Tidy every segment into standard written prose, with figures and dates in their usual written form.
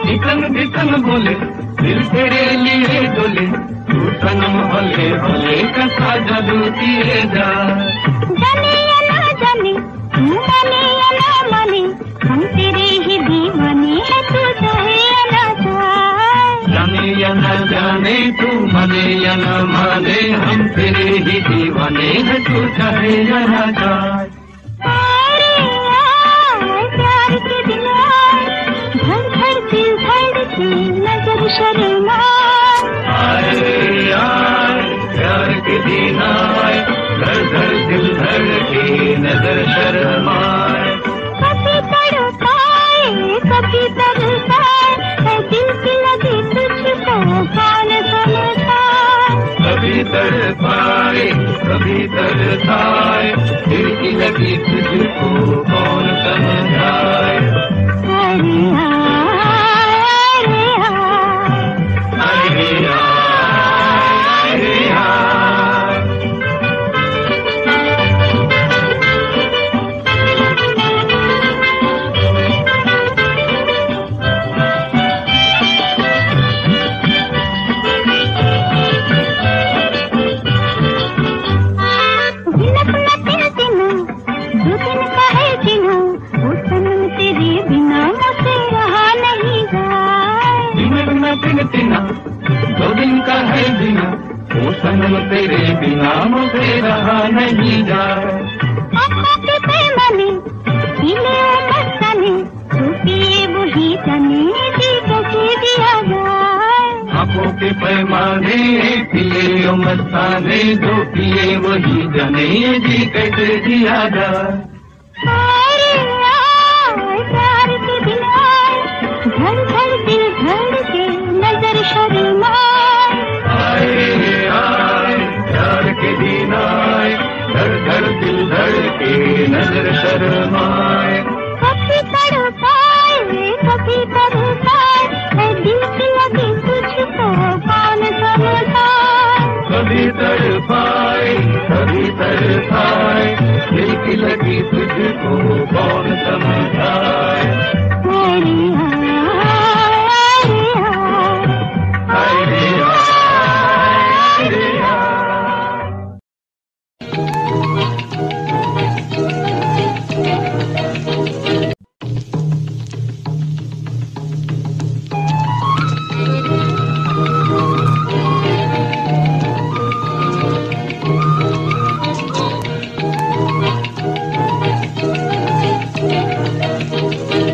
धितंग धितंग बोले दिल तेरे लिए डोले, तू सनम भले भले कैसा जादू किए जा। जाने या ना जाने, तू माने या ना माने, हम तेरे ही दीवाने हैं, तू चाहे या ना चाहे। जाने या ना जाने, तू माने या ना माने, हम तेरे ही दीवाने हैं, तू चाहे या ना चाहे। अरे यार प्यार के दिन आए, धड़ धड़ दिल धड़के नजर शर्माए। अरे यार प्यार के दिन आए, धड़ धड़ दिल धड़के नजर शर्माए। कभी तड़पाए कभी तरसाए, है दिल की लगी तुझको कौन समझाए। कभी तड़पाए कभी तरसाए, दिल की लगी तुझको कौन समझाए। अरे हाय अरे हाय अरे यार अरे यार। तिना दो दिन का है बिना, वो सनम तेरे बिना मुझे रहा नहीं जाए। आँखों के पैमाने हिले मस्ताने, तू पिए वही जाने जी कैसे दिया जाए। आँखों के पैमाने पिए मस्ताने, जो पिए वही जाने जी कैसे दिया जाए। अरे यार प्यार के दिन आए, धड़ धड़ दिल धड़के नजर शर्माए। आए आए प्यार के दिन आए, धड़ धड़ दिल धड़के नजर शर्माए। कभी तड़पाए कभी तरसाए, है दिल की लगी तुझको कौन समझाए। कभी तड़पाए कभी तरसाए, दिल की लगी तुझको कौन समझाए। अरे हाय अरे हाय अरे यार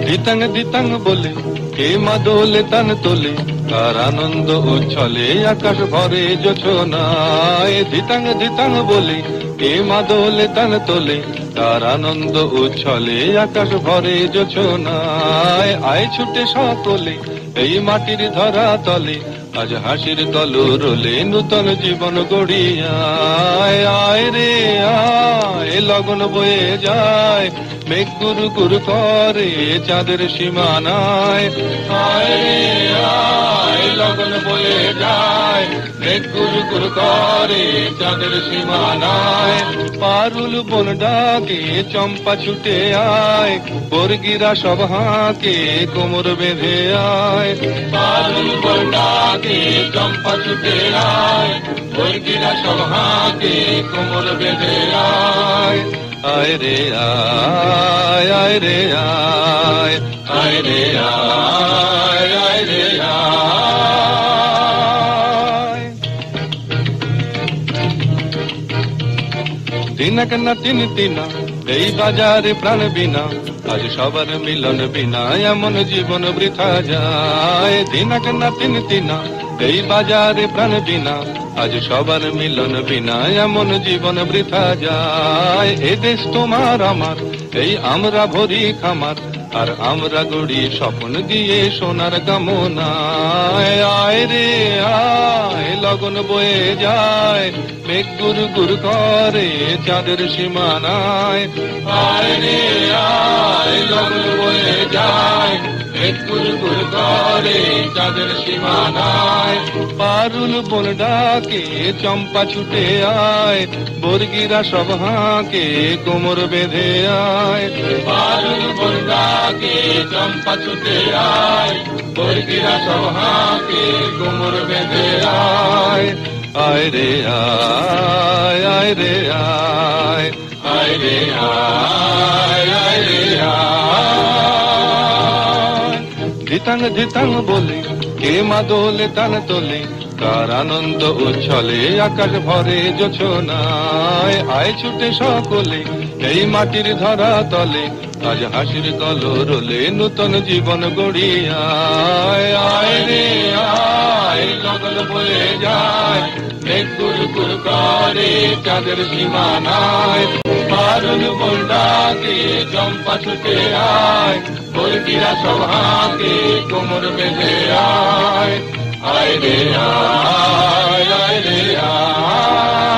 ধিতং ধিতং বলে কে মাদোলে তান তোলে, তার আনন্দ উচ্ছলে আকাশ ভরে জোছনায়। ধিতং ধিতং বলে কে মাদোলে তান তোলে, তার আনন্দ উচ্ছলে আকাশ ভরে জোছনায়। আয় ছুটে সকলে এই মাটির ধরা তলে, আজ হাসির কলরোলে নূতন জীবন গড়িয়ায়। আয় রে আয় লগন বয়ে যায়, মেঘ গুরু গুরু করে চাঁদের সীমানায়। আয় রে আয় লগন বয়ে যায়, মেঘ গুরু গুরু করে চাঁদের সীমানায়। পারুল বন ডাকে চম্পা ছুটে আয়, বর্গিরা সব হাঁকে কোমর বেঁধে আয়। পারুল বন ডাকে চম্পা ছুটে আয়, বর্গিরা সব হাঁকে কোমর বেঁধে আয়। আয় রে আয় আয় রে আয় আয় রে আয় আয় রে আয়। দিনক না তিন তিনা এই বাজারে প্রাণ বিনা, আজ সবার মিলন বিনা এমন জীবন বৃথা যায়। দিনক না তিন তিনা এই বাজারে প্রাণ বিনা, আজ সবার মিলন বিনা এমন জীবন বৃথা যায়। এ দেশ তোমার আমার, এই আমরা ভরি খামার, আর আমরা গড়ি স্বপ্ন দিয়ে সোনার কামনায়। আয় রে আয় লগন বয়ে যায়, মেঘ গুর গুর করে চাঁদের সীমানায়। আয় রে আয় লগন বয়ে যায়, মেঘ গুর গুর করে চাঁদের সীমানায়। পারুল বন ডাকে চম্পা ছুটে আয়, বর্গিরা সব হাঁকে কোমর বেঁধে আয়। পারুল বন ডাকে চম্পা ছুটে আয়, বর্গিরা সব হাঁকে কোমর বেঁধে আয় আয় রে আয় আয় রে আয় আয় রে আয় আয় রে আয় ধিতাং ধিতাং বলে কে মাদলে তান তোলে কার আনন্দ উচ্ছলে আকাশ ভরে জোছনায় আয় ছুটে সকলে এই মাটির ধরা তলে আজ হাসির কলরলে নূতন জীবন গড়িয়ায় আয় রে আয় লগন বয়ে যায় মেঘ কুরকুর করে চাঁদের সীমানায় পারুল বলডাকে চম্পা ছুটে আয় বর্গিরা সব হাঁকে কোমর বেঁধে আয় আয় রে আয় আয় রে আয়